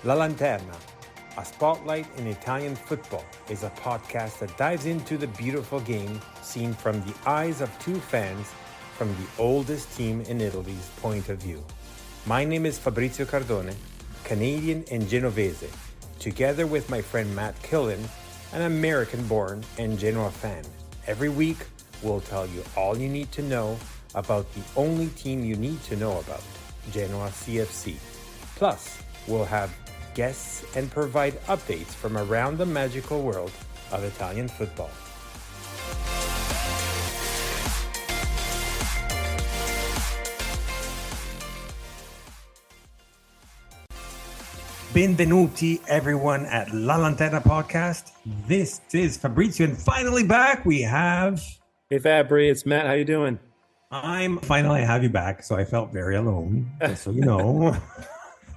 La Lanterna, a spotlight in Italian football, is a podcast that dives into the beautiful game seen from the eyes of two fans from the oldest team in Italy's point of view. My name is Fabrizio Cardone, Canadian and Genovese, together with my friend Matt Killen, an American-born and Genoa fan. Every week, we'll tell you all you need to know about the only team you need to know about, Genoa CFC. Plus, we'll have guests and provide updates from around the magical world of Italian football. Benvenuti everyone at La Lanterna podcast. This is Fabrizio, and finally back we have... Hey Fabry, it's Matt. How you doing? I'm finally have you back, so I felt very alone, just so you know.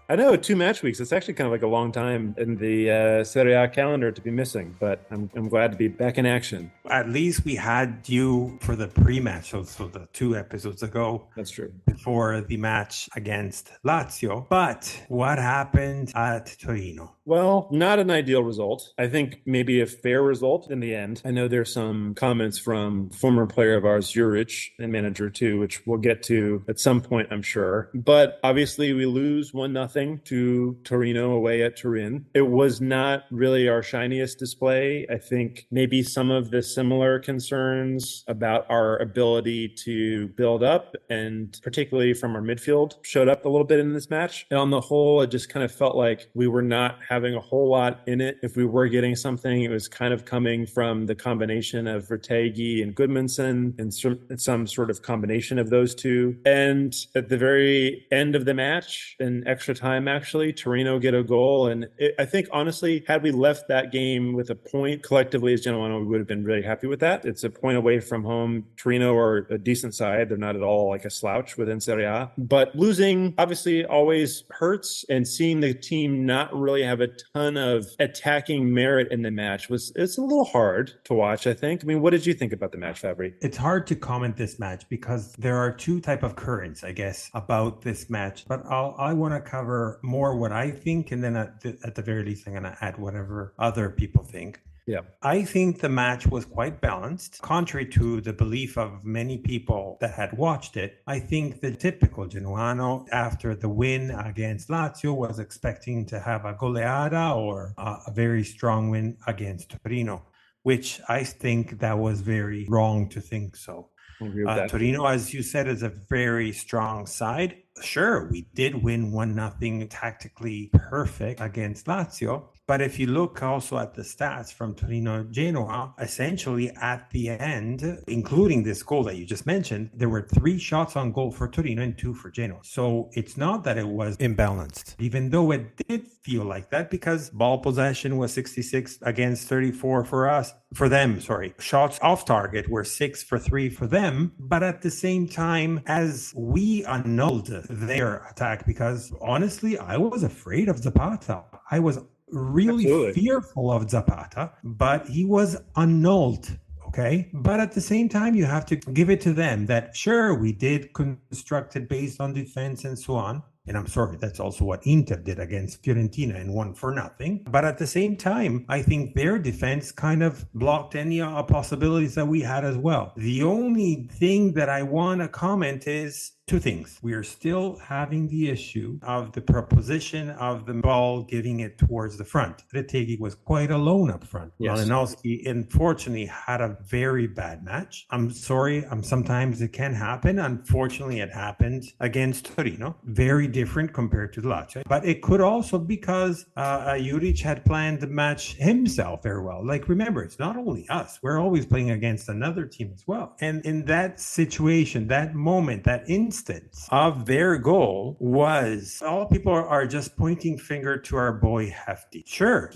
I know 2 match weeks. It's actually kind of like a long time in the Serie A calendar to be missing, but I'm glad to be back in action. At least we had you for the pre-match, so the 2 episodes ago. That's true. Before the match against Lazio. But what happened at Torino? Well, not an ideal result. I think maybe a fair result in the end. I know there's some comments from former player of ours, Juric, and manager too, which we'll get to at some point, I'm sure. But obviously we lose 1-0 to Torino away at Turin. It was not really our shiniest display. I think maybe some of the similar concerns about our ability to build up, and particularly from our midfield, showed up a little bit in this match. And on the whole, it just kind of felt like we were not having a whole lot in it. If we were getting something, it was kind of coming from the combination of Vertegi and Goodmanson, and some sort of combination of those two. And at the very end of the match, in extra time actually, Torino get a goal. And I think honestly, had we left that game with a point collectively as Genoa, we would have been really happy with that. It's a point away from home. Torino are a decent side. They're not at all like a slouch within Serie A. But losing obviously always hurts, and seeing the team not really have a ton of attacking merit in the match it's a little hard to watch, I think. I mean, what did you think about the match, Fabry? It's hard to comment this match because there are 2 type of currents, I guess, about this match. But I want to cover more what I think, and then at the very least, I'm going to add whatever other people think. Yeah. I think the match was quite balanced. Contrary to the belief of many people that had watched it, I think the typical Genoano, after the win against Lazio, was expecting to have a goleada or a very strong win against Torino, which I think that was very wrong to think so. I agree with that. Torino, as you said, is a very strong side. Sure, we did win 1-0 tactically perfect against Lazio. But if you look also at the stats from Torino Genoa, essentially at the end, including this goal that you just mentioned, there were 3 shots on goal for Torino and 2 for Genoa. So it's not that it was imbalanced, even though it did feel like that, because ball possession was 66 against 34 for them. Shots off target were 6 for 3 for them. But at the same time, as we annulled their attack, because honestly, I was afraid of Zapata. I was really Absolutely fearful of Zapata, but he was annulled. Okay. But at the same time, you have to give it to them that sure, we did construct it based on defense and so on. And I'm sorry, that's also what Inter did against Fiorentina and won for nothing. But at the same time, I think their defense kind of blocked any possibilities that we had as well. The only thing that I want to comment is 2 things. We are still having the issue of the proposition of the ball giving it towards the front. Retegui was quite alone up front. Yes. Malinowski, unfortunately, had a very bad match. I'm sorry. Sometimes it can happen. Unfortunately, it happened against Torino. Very different compared to Lazio. But it could also because Juric had planned the match himself very well. Like, remember, it's not only us. We're always playing against another team as well. And in that situation, that moment, that instance of their goal was, all people are just pointing finger to our boy Hefty. Sure,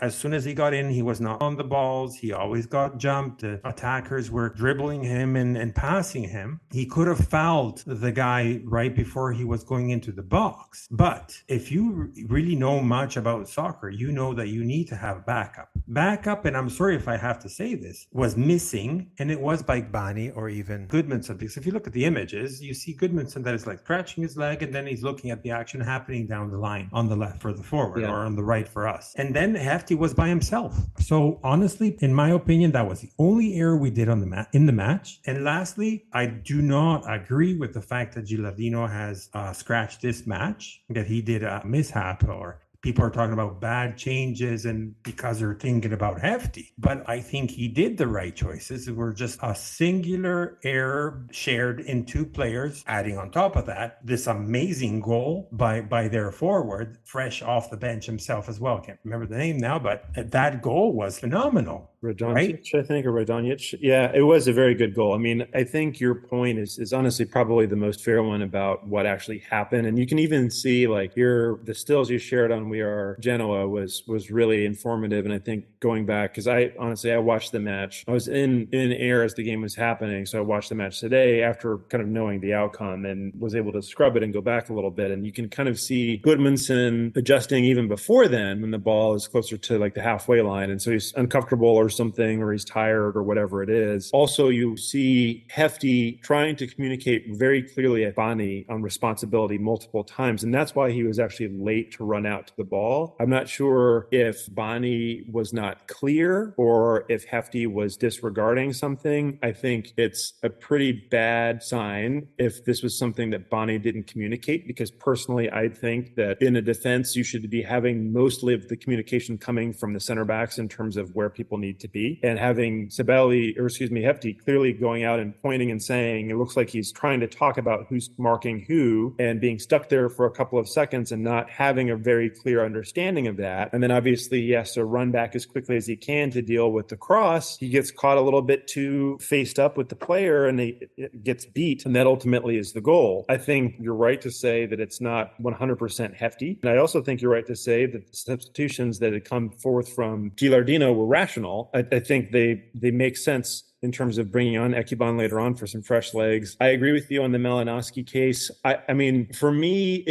as soon as he got in, he was not on the balls. He always got jumped. The attackers were dribbling him and passing him. He could have fouled the guy right before he was going into the box. But if you really know much about soccer, you know that you need to have backup. Backup, and I'm sorry if I have to say this, was missing, and it was by Bani or even Goodmanson. Because if you look at the images, you see Goodmanson that is like scratching his leg, and then he's looking at the action happening down the line on the left for the forward or on the right for us. And then Hefty was by himself. So honestly, in my opinion, that was the only error we did on the in the match. And lastly, I do not agree with the fact that Gilardino has scratched this match, that he did a mishap, or people are talking about bad changes and because they're thinking about Hefty. But I think he did the right choices. It were just a singular error shared in two players. Adding on top of that, this amazing goal by their forward, fresh off the bench himself as well. I can't remember the name now, but that goal was phenomenal. Radonjic, right? I think, or Radonjic. Yeah, it was a very good goal. I mean, I think your point is honestly probably the most fair one about what actually happened. And you can even see like the stills you shared on We Are Genoa was really informative. And I think going back, because I watched the match. I was in air as the game was happening. So I watched the match today after kind of knowing the outcome and was able to scrub it and go back a little bit. And you can kind of see Goodmanson adjusting even before then when the ball is closer to like the halfway line. And so he's uncomfortable or something, or he's tired or whatever it is. Also, you see Hefty trying to communicate very clearly at Bani on responsibility multiple times. And that's why he was actually late to run out to the ball. I'm not sure if Bani was not clear or if Hefty was disregarding something. I think it's a pretty bad sign if this was something that Bani didn't communicate, because personally, I think that in a defense, you should be having mostly of the communication coming from the center backs in terms of where people need to be, and having Hefty clearly going out and pointing and saying it looks like he's trying to talk about who's marking who and being stuck there for a couple of seconds and not having a very clear understanding of that. And then obviously he has to run back as quickly as he can to deal with the cross. He gets caught a little bit too faced up with the player and he gets beat, and that ultimately is the goal. I think you're right to say that it's not 100% Hefty. And I also think you're right to say that the substitutions that had come forth from Gilardino were rational. I think they make sense in terms of bringing on Ekuban later on for some fresh legs. I agree with you on the Malinowski case. I mean, for me,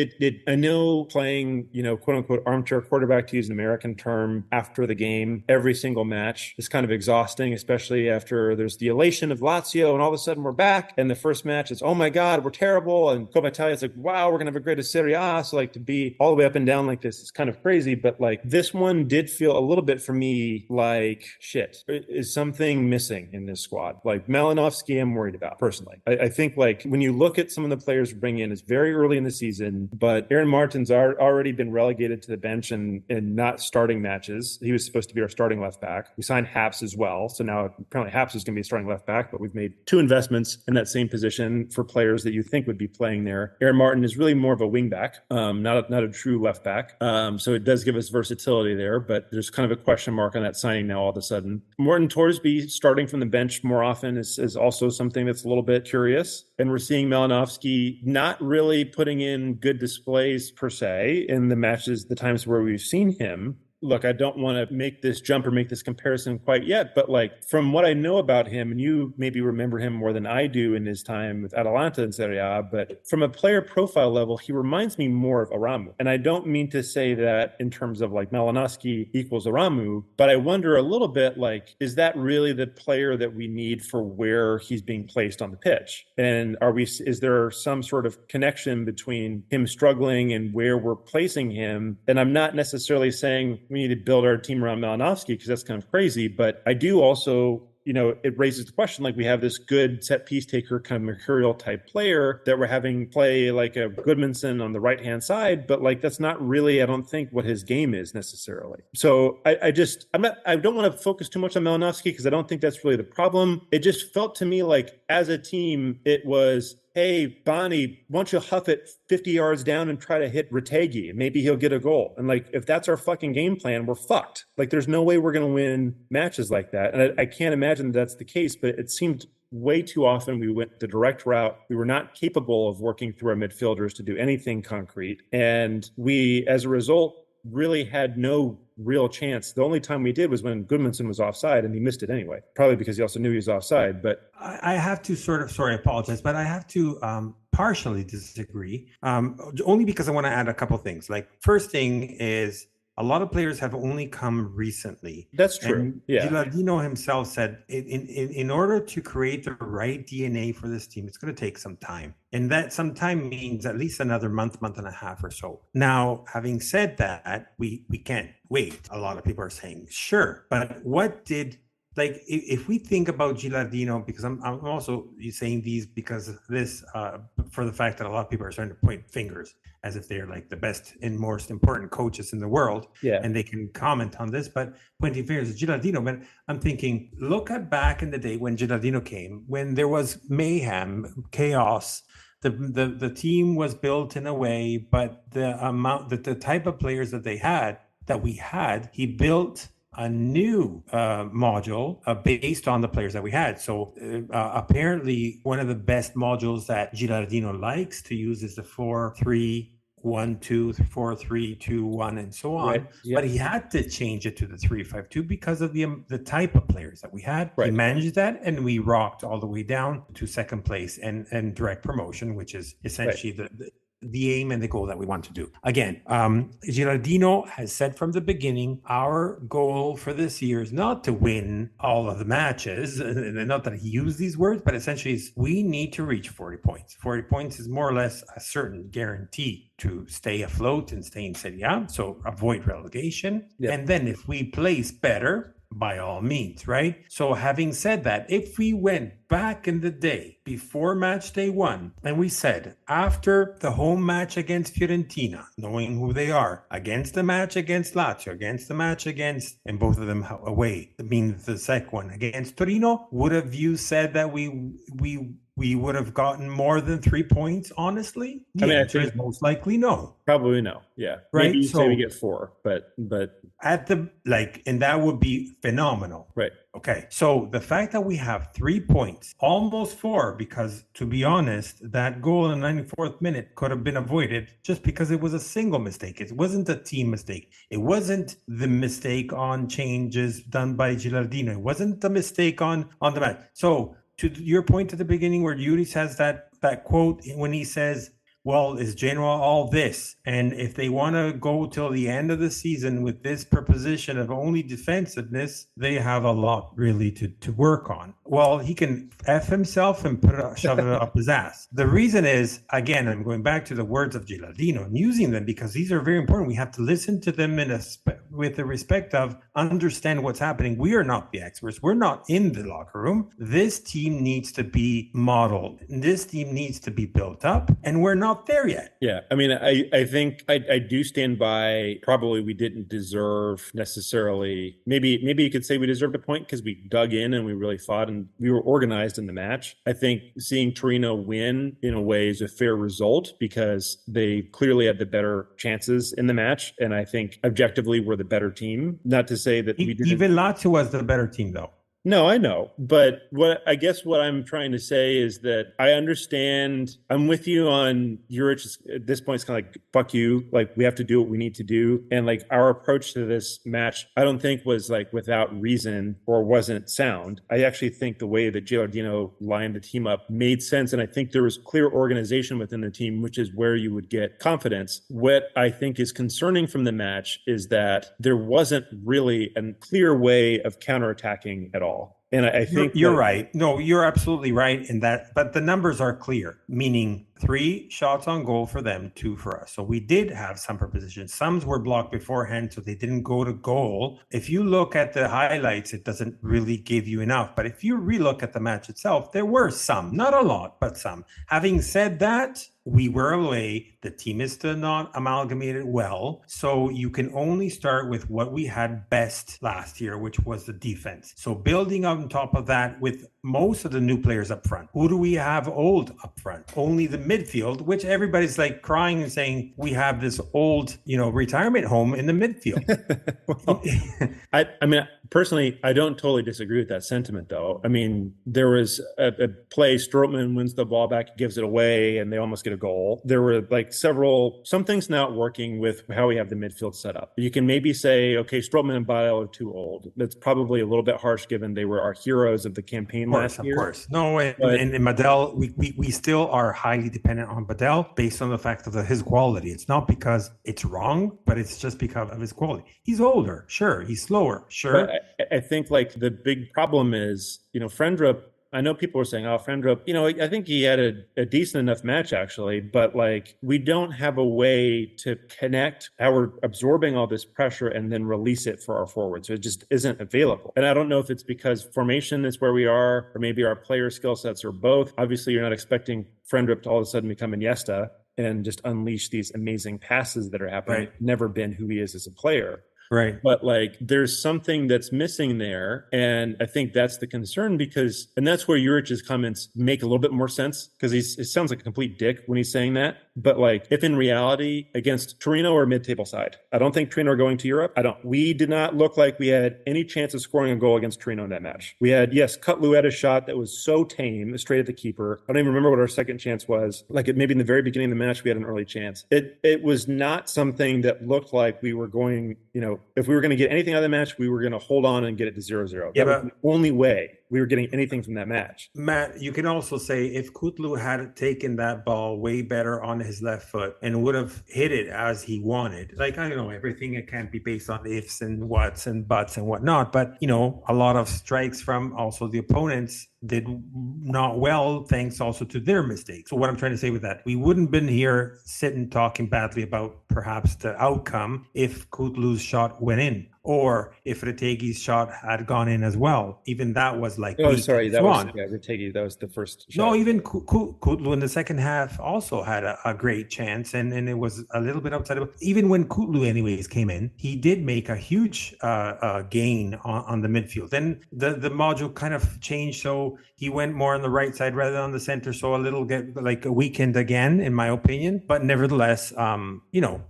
I know playing, quote unquote, armchair quarterback, to use an American term, after the game, every single match is kind of exhausting, especially after there's the elation of Lazio and all of a sudden we're back. And the first match is, oh my God, we're terrible. And Coppa Italia is like, wow, we're going to have a great Serie A. So like to be all the way up and down like this is kind of crazy. But like this one did feel a little bit for me like, shit, is something missing in this squad? Like Malinowski, I'm worried about personally. I think like when you look at some of the players we bring in, it's very early in the season, but Aaron Martin's already been relegated to the bench and not starting matches. He was supposed to be our starting left back. We signed Haps as well. So now apparently Haps is going to be a starting left back, but we've made two investments in that same position for players that you think would be playing there. Aaron Martin is really more of a wing back, not a true left back. So it does give us versatility there, but there's kind of a question mark on that signing now all of a sudden. Morten Torsby starting from the bench more often is also something that's a little bit curious. And we're seeing Malinowski not really putting in good displays per se in the times where we've seen him. Look, I don't want to make this jump or make this comparison quite yet, but like from what I know about him, and you maybe remember him more than I do in his time with Atalanta in Serie A, but from a player profile level, he reminds me more of Aramu. And I don't mean to say that in terms of like Malinowski equals Aramu, but I wonder a little bit like, is that really the player that we need for where he's being placed on the pitch? And is there some sort of connection between him struggling and where we're placing him? And I'm not necessarily saying we need to build our team around Malinowski because that's kind of crazy. But I do also, it raises the question, like we have this good set piece taker, kind of mercurial type player that we're having play like a Goodmanson on the right-hand side, but like that's not really, I don't think, what his game is necessarily. So I don't want to focus too much on Malinowski because I don't think that's really the problem. It just felt to me like as a team, it was, hey, Bonnie, why don't you huff it 50 yards down and try to hit Retegui? Maybe he'll get a goal. And like, if that's our fucking game plan, we're fucked. Like, there's no way we're going to win matches like that. And I can't imagine that's the case, but it seemed way too often we went the direct route. We were not capable of working through our midfielders to do anything concrete. And we, as a result, really had no real chance. The only time we did was when Goodmanson was offside, and he missed it anyway, probably because he also knew he was offside. But I have to I apologize, but I have to partially disagree, only because I want to add a couple things. Like, first thing is, a lot of players have only come recently. That's true. And Gilardino himself said, in order to create the right DNA for this team, it's going to take some time. And that some time means at least another month and a half or so. Now, having said that, we can't wait. A lot of people are saying, sure, but what did, like, if we think about Gilardino, because I'm also saying these because this, for the fact that a lot of people are starting to point fingers as if they're like the best and most important coaches in the world, and they can comment on this, but pointing fingers at Gilardino. But I'm thinking, look at back in the day when Gilardino came, when there was mayhem, chaos. The team was built in a way, but the type of players that we had, he built a new module based on the players that we had. So apparently one of the best modules that Gilardino likes to use is the 4-3-1-2, 4-3-2-1, and so on. Right. Yep. But he had to change it to the 3-5-2 because of the type of players that we had. Right. He managed that, and we rocked all the way down to second place and direct promotion, which is essentially the aim and the goal that we want to do. Again, Gilardino has said from the beginning, our goal for this year is not to win all of the matches, and not that he used these words, but essentially is we need to reach 40 points. 40 points is more or less a certain guarantee to stay afloat and stay in Serie A, so avoid relegation. Yep. And then if we place better, by all means, right? So having said that, if we went back in the day before match day 1 and we said after the home match against Fiorentina, knowing who they are, against the match against Lazio, against the match against, and both of them away, I mean the second one against Torino, would have you said that we would have gotten more than 3 points, honestly? I mean, I think most likely no. Probably no. Yeah. Right. Maybe say we get 4, but at the and that would be phenomenal. Right. Okay. So the fact that we have 3 points, almost 4, because to be honest, that goal in the 94th minute could have been avoided just because it was a single mistake. It wasn't a team mistake. It wasn't the mistake on changes done by Gilardino. It wasn't the mistake on the match. So to your point at the beginning where Yuri says that quote when he says, well, is Genoa all this? And if they want to go till the end of the season with this proposition of only defensiveness, they have a lot really to work on. Well, he can F himself and shove it up his ass. The reason is, again, I'm going back to the words of Gilardino and using them because these are very important. We have to listen to them with the respect of understand what's happening. We are not the experts. We're not in the locker room. This team needs to be modeled. This team needs to be built up, and we're not there yet. Yeah. I mean, I think I do stand by probably we didn't deserve necessarily, maybe you could say we deserved a point because we dug in and we really fought and we were organized in the match. I think seeing Torino win in a way is a fair result because they clearly had the better chances in the match. And I think objectively we're the better team. Not to say that we didn't. Even Lazio was the better team though. No, I know. But what I'm trying to say is that I understand. I'm with you on Juric at this point. It's kind of like, fuck you. Like, we have to do what we need to do. And like our approach to this match, I don't think was like without reason or wasn't sound. I actually think the way that Gilardino lined the team up made sense. And I think there was clear organization within the team, which is where you would get confidence. What I think is concerning from the match is that there wasn't really a clear way of counterattacking at all. And I think you're right. No, you're absolutely right in that. But the numbers are clear, meaning 3 shots on goal for them, 2 for us. So we did have some positions. Some were blocked beforehand, so they didn't go to goal. If you look at the highlights, it doesn't really give you enough. But if you relook at the match itself, there were some, not a lot, but some. Having said that, we were away. The team is still not amalgamated well. So you can only start with what we had best last year, which was the defense. So building on top of that with most of the new players up front. Who do we have old up front? Only the midfield, which everybody's like crying and saying we have this old, retirement home in the midfield. Well, I mean, personally, I don't totally disagree with that sentiment, though. I mean, there was a play, Strootman wins the ball back, gives it away, and they almost get a goal. There were like some things not working with how we have the midfield set up. You can maybe say, okay, Strootman and Bale are too old. That's probably a little bit harsh given they were our heroes of the campaign game last Of year. course. No, But and Badell, we still are highly dependent on Badell based on the fact of his quality. It's not because it's wrong, but it's just because of his quality. He's older, sure. He's slower, but sure. I think like the big problem is, Frendrup. I know people are saying, "Oh, Frendrup." I think he had a decent enough match actually, but like we don't have a way to connect how we're absorbing all this pressure and then release it for our forwards. So it just isn't available. And I don't know if it's because formation is where we are, or maybe our player skill sets are both. Obviously, you're not expecting Frendrup to all of a sudden become Iniesta and just unleash these amazing passes that are happening. Right. Never been who he is as a player. Right. But like there's something that's missing there. And I think that's the concern and that's where Juric's comments make a little bit more sense because it sounds like a complete dick when he's saying that. But like if in reality against Torino or mid-table side, I don't think Torino are going to Europe. We did not look like we had any chance of scoring a goal against Torino in that match. We had, yes, Cutlu had a shot that was so tame, straight at the keeper. I don't even remember what our second chance was. Like maybe in the very beginning of the match, we had an early chance. It was not something that looked like we were going, if we were going to get anything out of the match, we were going to hold on and get it to 0-0. Yeah, That was the only way we were getting anything from that match. Matt, you can also say if Kutlu had taken that ball way better on his left foot and would have hit it as he wanted, like, I don't know, everything it can't be based on ifs and whats and buts and whatnot, but, a lot of strikes from also the opponents did not well, thanks also to their mistakes. So what I'm trying to say with that, we wouldn't been here sitting talking badly about perhaps the outcome if Kutlu's shot went in, or if Retegi's shot had gone in as well. Even that was like sorry, that was Retegi. That was the first shot. No, even Kutlu in the second half also had a great chance, and it was a little bit outside of. Even when Kutlu anyways came in, he did make a huge gain on the midfield. Then the module kind of changed, so he went more on the right side rather than on the center, so a little get like a weakened again, in my opinion. But nevertheless,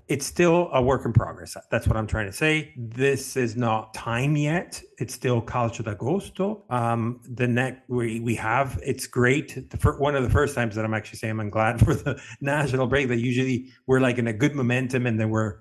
it's still a work in progress. That's what I'm trying to say. This is not time yet. It's still calcio d'agosto. The next we have, it's great. One of the first times that I'm actually saying I'm glad for the national break. That usually we're like in a good momentum, and then we're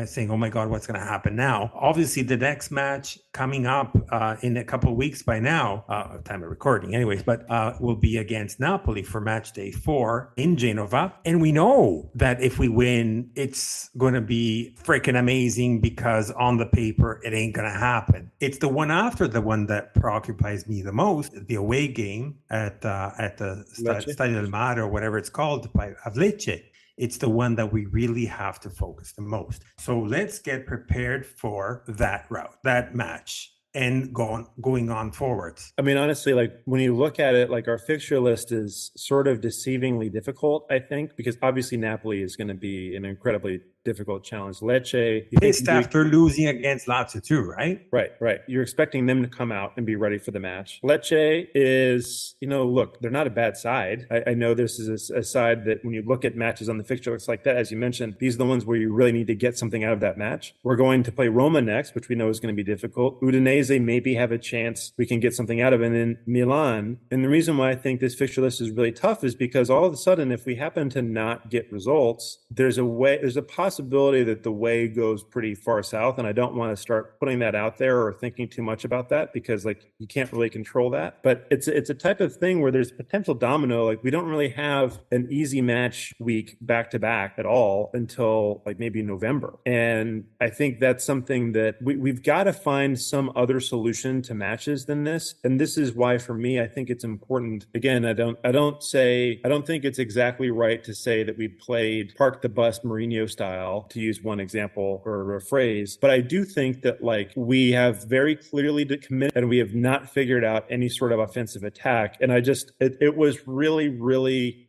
saying, oh my god, what's going to happen now? Obviously, the next match coming up in a couple of weeks by now, time of recording, anyways, but will be against Napoli for match day 4 in Genova, and we know that if we win, it's going to be freaking amazing because on the paper it ain't going to happen. It's the one after the one that preoccupies me the most, the away game at the Stadio del Mare or whatever it's called of Lecce. It's the one that we really have to focus the most. So let's get prepared for that route, that match, and going on forwards. I mean, honestly, like when you look at it, like our fixture list is sort of deceivingly difficult, I think, because obviously Napoli is going to be an incredibly difficult challenge. Lecce, pissed after losing against Lazio too, right? Right. You're expecting them to come out and be ready for the match. Lecce is, look, they're not a bad side. I know this is a side that when you look at matches on the fixture list like that, as you mentioned, these are the ones where you really need to get something out of that match. We're going to play Roma next, which we know is going to be difficult. Udinese maybe have a chance we can get something out of it, and then Milan. And the reason why I think this fixture list is really tough is because all of a sudden, if we happen to not get results, there's a possibility that the way goes pretty far south. And I don't want to start putting that out there or thinking too much about that because like you can't really control that. But it's a type of thing where there's potential domino. Like we don't really have an easy match week back to back at all until like maybe November. And I think that's something that we've got to find some other solution to matches than this. And this is why for me, I think it's important. Again, I don't think it's exactly right to say that we played park the bus Mourinho style, to use one example or a phrase. But I do think that like we have very clearly committed and we have not figured out any sort of offensive attack. And it was really, really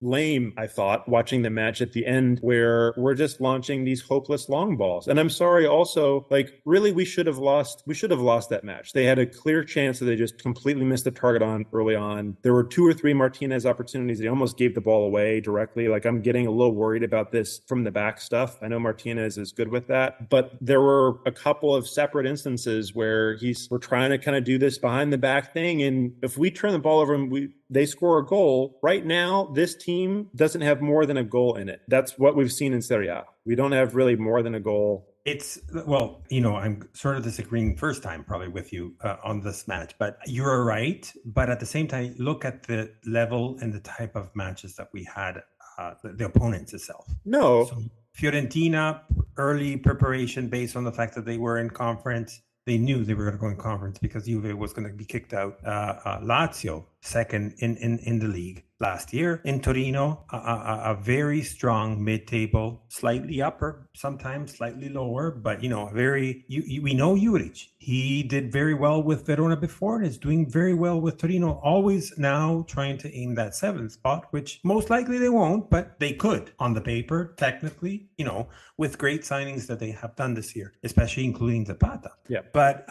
lame, I thought, watching the match at the end where we're just launching these hopeless long balls. And I'm sorry also, like really we should have lost that match. They had a clear chance that they just completely missed the target on early on. There were 2 or 3 Martinez opportunities. They almost gave the ball away directly. Like I'm getting a little worried about this from the back stuff. I know Martinez is good with that, but there were a couple of separate instances where we're trying to kind of do this behind the back thing. And if we turn the ball over and they score a goal, right now, this team doesn't have more than a goal in it. That's what we've seen in Serie A. We don't have really more than a goal I'm sort of disagreeing first time probably with you on this match, but you're right. But at the same time, look at the level and the type of matches that we had, the opponents itself. No. So Fiorentina, early preparation based on the fact that they were in conference. They knew they were going to go in conference because Juve was going to be kicked out. Lazio, second in the league last year. In Torino, a very strong mid-table, slightly upper, sometimes slightly lower, but we know Juric. He did very well with Verona before and is doing very well with Torino, always now trying to aim that seventh spot, which most likely they won't, but they could on the paper, technically, with great signings that they have done this year, especially including Zapata. Yeah. But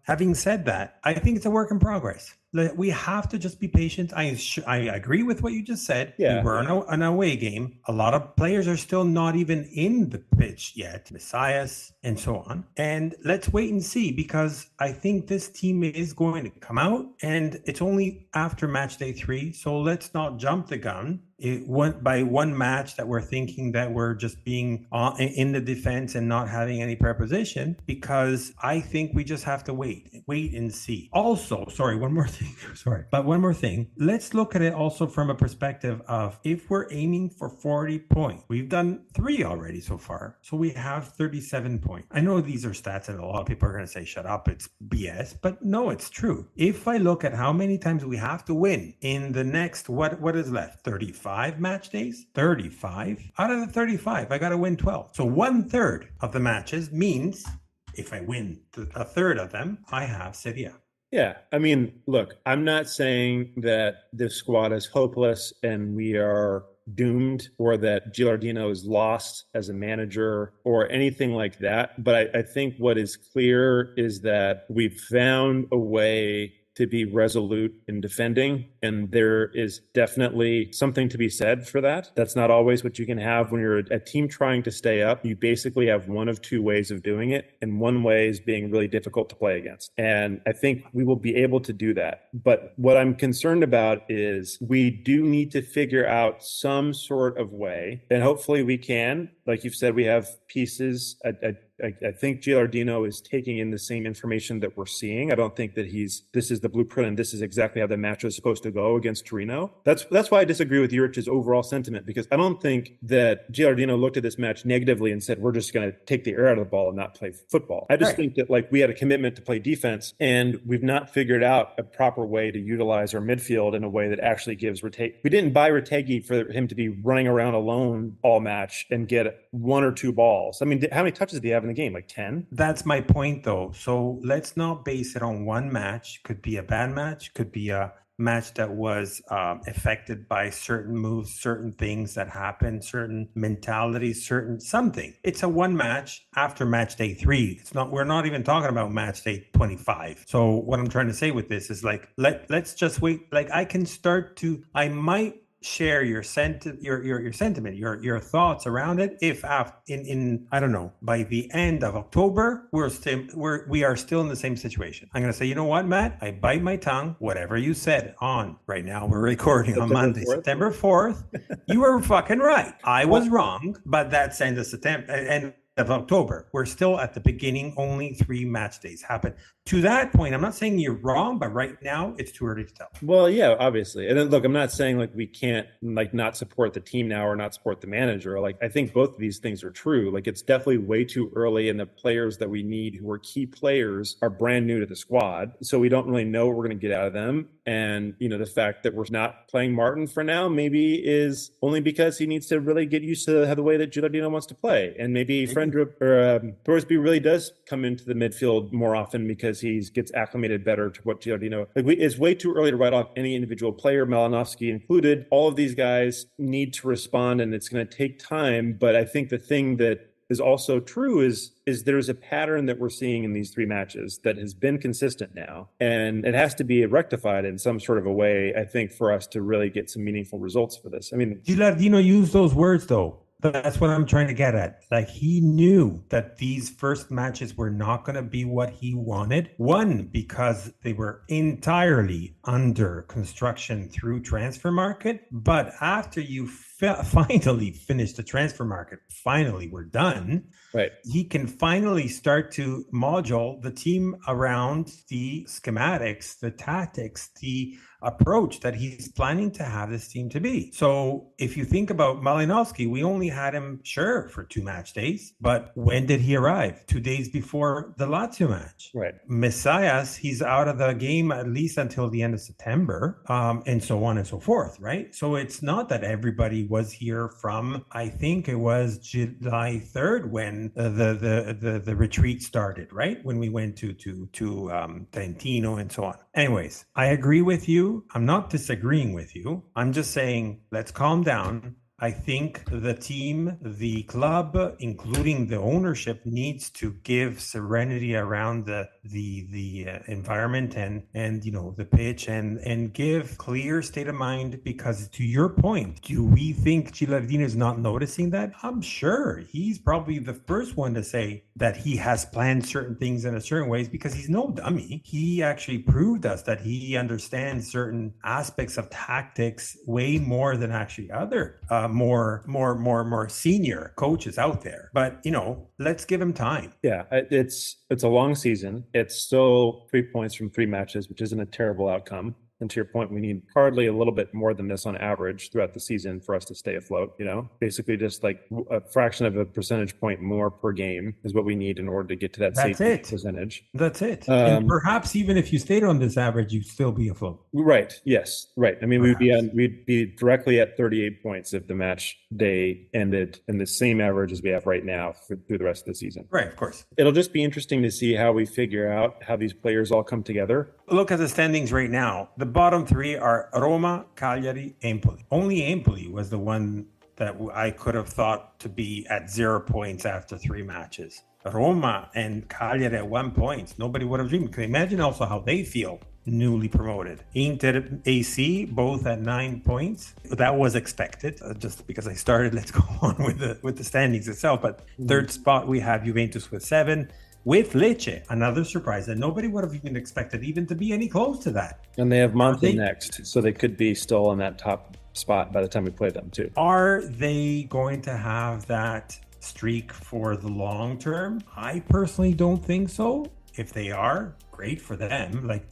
having said that, I think it's a work in progress. We have to just be patient. I agree with what you just said. Yeah. We were an away game. A lot of players are still not even in the pitch yet, Messias and so on. And let's wait and see, because I think this team is going to come out, and it's only after match day 3. So let's not jump the gun. It went by one match that we're thinking that we're just being in the defense and not having any preposition, because I think we just have to wait and see. Also, one more thing. Let's look at it also from a perspective of, if we're aiming for 40 points, we've done 3 already so far. So we have 37 points. I know these are stats and a lot of people are going to say, shut up, it's BS, but no, it's true. If I look at how many times we have to win in the next, what is left? 35 match days? 35? Out of the 35, I got to win 12. So 1/3 of the matches means if I win a third of them, I have Serie A. Yeah. I mean, look, I'm not saying that this squad is hopeless and we are doomed, or that Gilardino is lost as a manager or anything like that. But I think what is clear is that we've found a way to be resolute in defending, and there is definitely something to be said for that. That's not always what you can have when you're a team trying to stay up. You basically have one of two ways of doing it, and one way is being really difficult to play against. And I think we will be able to do that. But what I'm concerned about is we do need to figure out some sort of way, and hopefully we can. Like you've said, we have pieces. I think Gilardino is taking in the same information that we're seeing. I don't think that this is the blueprint and this is exactly how the match is supposed to go against Torino. That's why I disagree with Juric's overall sentiment, because I don't think that Gilardino looked at this match negatively and said, we're just going to take the air out of the ball and not play football. I just think that we had a commitment to play defense, and we've not figured out a proper way to utilize our midfield in a way that actually gives Retegui. We didn't buy Retegui for him to be running around alone all match and get 1 or 2 balls. I mean, how many touches did he have in the game? Like 10? That's my point, though. So let's not base it on one match. Could be a bad match, could be a match that was affected by certain moves, certain things that happened, certain mentalities, certain something. It's a one match after match day 3. We're not even talking about match day 25. So what I'm trying to say with this is let's just wait. I might share your sentiment, your thoughts around it. If in I don't know, by the end of October, we are still in the same situation. I'm gonna say, you know what, Matt? I bite my tongue. Whatever you said on right now, we're recording on Monday, September 4th. You were fucking right. I was wrong, but that's end of October. We're still at the beginning. Only 3 match days happen. To that point, I'm not saying you're wrong, but right now it's too early to tell. Well, yeah, obviously. And then look, I'm not saying we can't not support the team now or not support the manager. I think both of these things are true. It's definitely way too early, and the players that we need who are key players are brand new to the squad. So we don't really know what we're going to get out of them. And, the fact that we're not playing Martin for now maybe is only because he needs to really get used to the way that Gilardino wants to play. And maybe Thorsby really does come into the midfield more often because he gets acclimated better to what Gilardino. It's way too early to write off any individual player, Malinowski included. All of these guys need to respond, and it's going to take time. But I think the thing that is also true is there's a pattern that we're seeing in these 3 matches that has been consistent now, and it has to be rectified in some sort of a way, I think, for us to really get some meaningful results for this. I mean, Gilardino used those words, though. That's what I'm trying to get at. He knew that these first matches were not going to be what he wanted. One, because they were entirely under construction through transfer market. But after you finally finished the transfer market. Finally, we're done. Right. He can finally start to module the team around the schematics, the tactics, the approach that he's planning to have this team to be. So if you think about Malinowski, we only had him, sure, for 2 match days, but when did he arrive? 2 days before the Lazio match. Right. Messias, he's out of the game at least until the end of September, and so on and so forth, right? So it's not that everybody was here from, I think it was July 3rd when the retreat started, right? When we went to Trentino and so on. Anyways, I agree with you. I'm not disagreeing with you. I'm just saying, let's calm down. I think the team, the club, including the ownership, needs to give serenity around the environment and the pitch and give clear state of mind. Because to your point, do we think Gilardino is not noticing that? I'm sure he's probably the first one to say that he has planned certain things in a certain ways, because he's no dummy. He actually proved us that he understands certain aspects of tactics way more than actually other more senior coaches out there. But let's give him time. Yeah, it's a long season. It's still 3 points from 3 matches, which isn't a terrible outcome. And to your point, we need hardly a little bit more than this on average throughout the season for us to stay afloat. Basically just like a fraction of a percentage point more per game is what we need in order to get to that safety percentage. That's it. And perhaps even if you stayed on this average, you'd still be afloat. Right. Yes. Right. I mean, we'd be directly at 38 points if the match day ended in the same average as we have right now through the rest of the season. Right. Of course. It'll just be interesting to see how we figure out how these players all come together. Look at the standings right now. The bottom 3 are Roma, Cagliari, Empoli. Only Empoli was the one that I could have thought to be at 0 points after 3 matches. Roma and Cagliari at 1 point. Nobody would have dreamed. Can you imagine also how they feel newly promoted? Inter AC, both at 9 points. That was expected. Just because I started, let's go on with the standings itself. But third spot, we have Juventus with 7. With Lecce, another surprise that nobody would have even expected even to be any close to that. And they have Monza next, so they could be still in that top spot by the time we play them too. Are they going to have that streak for the long term? I personally don't think so. If they are, great for them. Like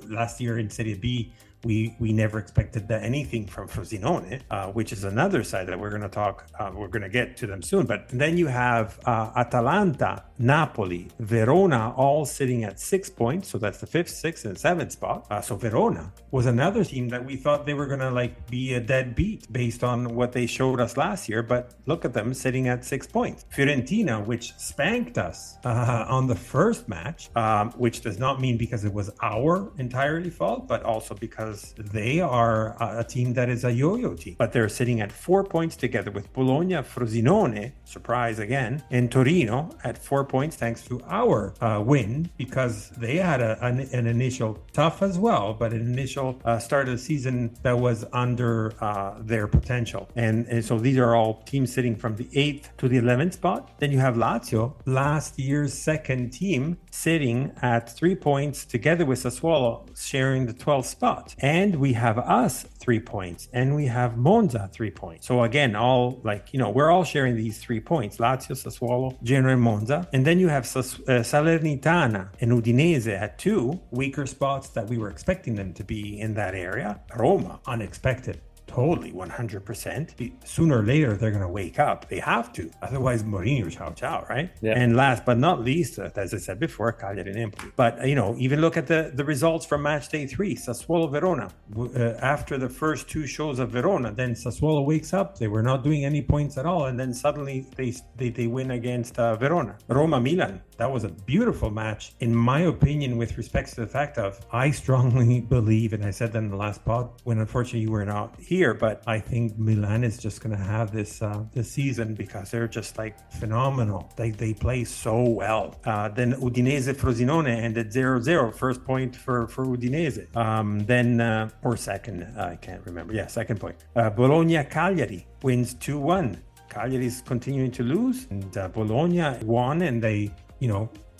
last year in Serie B, we never expected anything from Frosinone, which is another side that we're going to talk. We're going to get to them soon. But then you have Atalanta, Napoli, Verona, all sitting at 6 points. So that's the 5th, 6th, and 7th spot. So Verona was another team that we thought they were going to be a dead beat based on what they showed us last year. But look at them sitting at 6 points. Fiorentina, which spanked us on the first match, which does not mean because it was our entirely fault, but also because they are a team that is a yo-yo team. But they're sitting at 4 points together with Bologna, Frosinone, surprise again, and Torino at 4 points thanks to our win, because they had an initial tough as well, but an initial start of the season that was under their potential. And so these are all teams sitting from the 8th to the 11th spot. Then you have Lazio, last year's second team, sitting at 3 points together with Sassuolo, sharing the 12th spot. And we have us 3 points, and we have Monza 3 points. So again, we're all sharing these 3 points: Lazio, Sassuolo, Genoa, and Monza. And then you have Salernitana and Udinese at 2 weaker spots that we were expecting them to be in that area. Roma, unexpected. Totally, 100%. Sooner or later, they're going to wake up. They have to. Otherwise, Mourinho, ciao, right? Yeah. And last but not least, as I said before, Cagliari and Empoli. But, even look at the results from match day 3, Sassuolo Verona. After the first 2 shows of Verona, then Sassuolo wakes up. They were not doing any points at all. And then suddenly they win against Verona. Roma Milan. That was a beautiful match, in my opinion, with respect to the fact of, I strongly believe, and I said that in the last pod, when unfortunately you were not here, but I think Milan is just going to have this season because they're just phenomenal. They play so well. Then Udinese Frosinone ended 0-0, first point for Udinese. Or second, I can't remember. Yeah, second point. Bologna Cagliari wins 2-1. Cagliari is continuing to lose, and Bologna won, and they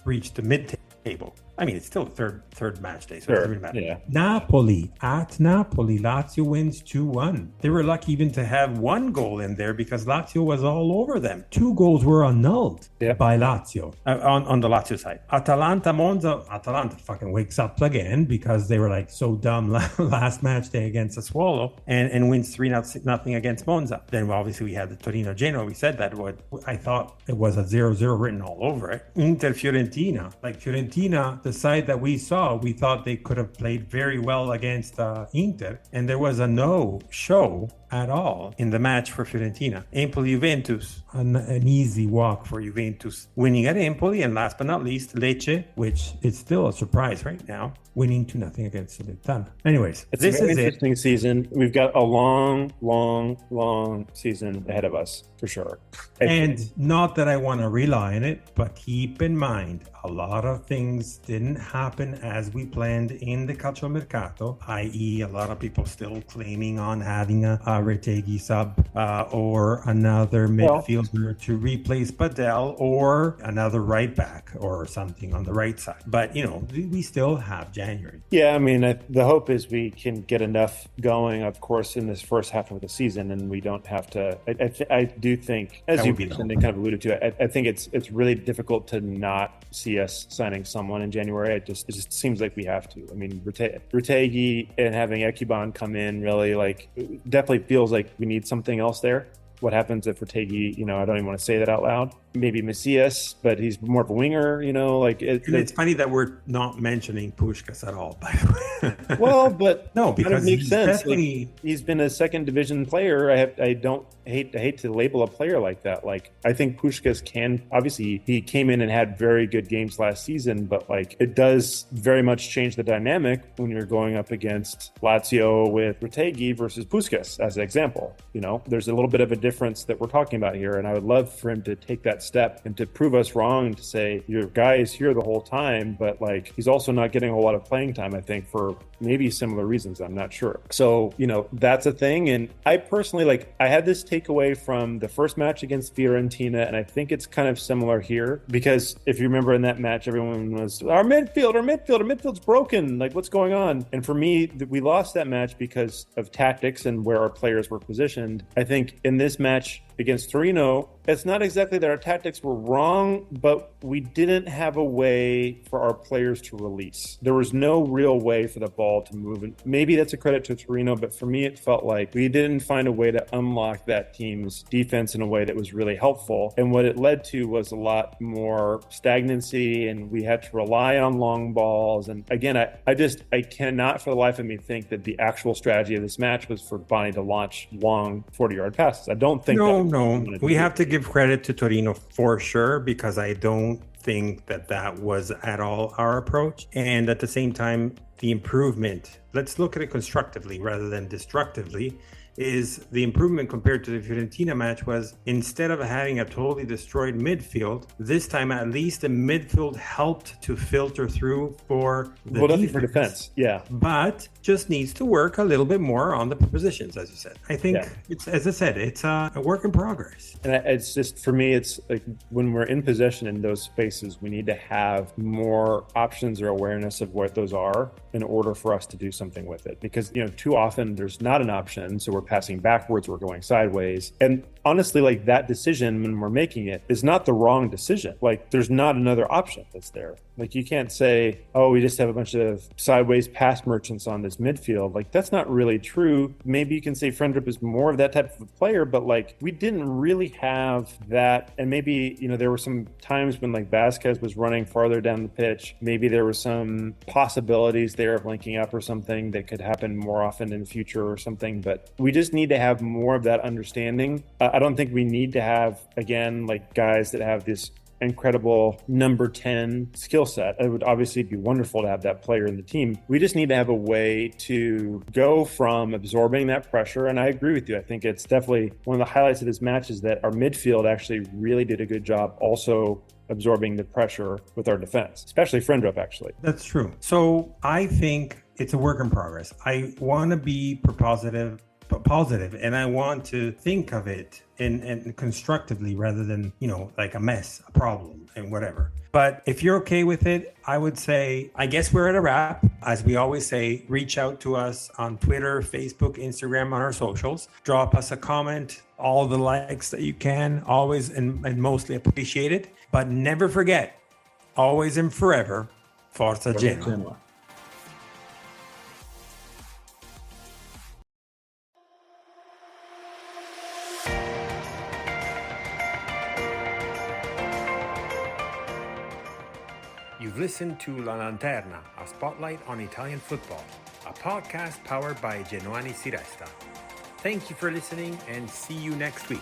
reached the mid-table. I mean, it's still third match day, so Sure. it doesn't really matter. Yeah. Napoli, at Napoli, Lazio wins 2-1. They were lucky even to have one goal in there because Lazio was all over them. 2 goals were annulled by Lazio on the Lazio side. Atalanta, Monza, Atalanta fucking wakes up again because they were like so dumb last match day against Sassuolo and wins 3-0 against Monza. Then obviously we had the Torino Genoa. We said that what I thought it was a 0-0 written all over it. Inter Fiorentina, like Fiorentina, the side that we saw, we thought they could have played very well against Inter, and there was a no show at all in the match for Fiorentina. Empoli Juventus, an easy walk for Juventus, winning at Empoli, and last but not least, Lecce, which is still a surprise right now, winning 2-0 against Salernitana. Anyways, it's this a very is interesting season. We've got a long season ahead of us for sure. And not that I want to rely on it, but keep in mind, a lot of things didn't happen as we planned in the calciomercato, i.e. a lot of people still claiming on having a Retegui sub or another midfielder to replace Badel or another right back or something on the right side. But, you know, we still have January. Yeah, I mean, the hope is we can get enough going, of course, in this first half of the season, and we don't have to. I do think, as you mentioned and kind of alluded to, I think it's really difficult to not see us signing someone in January. It just seems like we have to. I mean, Retegui and having Ekuban come in really definitely feels like we need something else there. What happens if Retegui, I don't even want to say that out loud. Maybe Macias, but he's more of a winger, it's funny that we're not mentioning Puskás at all, by the way. Well, but no, because it makes sense. Definitely... he's been a second division player. I hate to label a player like that. I think Puskás can, obviously he came in and had very good games last season, but it does very much change the dynamic when you're going up against Lazio with Retegui versus Puskás as an example. There's a little bit of a difference that we're talking about here, and I would love for him to take that step and to prove us wrong and to say your guy is here the whole time, but he's also not getting a whole lot of playing time, I think, for maybe similar reasons. I'm not sure. So, that's a thing. And I personally, I had this takeaway from the first match against Fiorentina, and I think it's kind of similar here because if you remember in that match, everyone was, our midfield's broken. What's going on? And for me, we lost that match because of tactics and where our players were positioned. I think in this match against Torino, it's not exactly that our tactics were wrong, but we didn't have a way for our players to release. There was no real way for the ball to move. And maybe that's a credit to Torino, but for me, it felt like we didn't find a way to unlock that team's defense in a way that was really helpful. And what it led to was a lot more stagnancy, and we had to rely on long balls. And again, I cannot for the life of me think that the actual strategy of this match was for Bonnie to launch long 40-yard passes. I don't think No, we have to give credit to Torino for sure, because I don't think that was at all our approach. And at the same time, the improvement, let's look at it constructively rather than destructively, is the improvement compared to the Fiorentina match was instead of having a totally destroyed midfield, this time at least the midfield helped to filter through for the defense. Yeah. But just needs to work a little bit more on the positions, as you said. I think it's, as I said, it's a work in progress. And it's just, for me, it's when we're in possession in those spaces, we need to have more options or awareness of what those are in order for us to do something with it. Because, too often there's not an option. So we're passing backwards, we're going sideways. And honestly, that decision when we're making it is not the wrong decision. There's not another option that's there. You can't say, oh, we just have a bunch of sideways pass merchants on this midfield. That's not really true. Maybe you can say Friendrip is more of that type of a player, but we didn't really have that. And maybe, there were some times when Vasquez was running farther down the pitch. Maybe there were some possibilities there of linking up or something that could happen more often in the future or something. But we just need to have more of that understanding. I don't think we need to have, again, guys that have this incredible number 10 skill set. It would obviously be wonderful to have that player in the team. We just need to have a way to go from absorbing that pressure. And I agree with you. I think it's definitely one of the highlights of this match is that our midfield actually really did a good job also absorbing the pressure with our defense, especially Friendrip, actually. That's true. So I think it's a work in progress. I want to be positive, and I want to think of it and constructively rather than, like a mess, a problem, and whatever. But if you're okay with it, I would say, I guess we're at a wrap. As we always say, reach out to us on Twitter, Facebook, Instagram, on our socials. Drop us a comment, all the likes that you can, always and mostly appreciated. But never forget, always and forever, Forza Genoa. You've listened to La Lanterna, a spotlight on Italian football, a podcast powered by Genuani Si Resta. Thank you for listening and see you next week.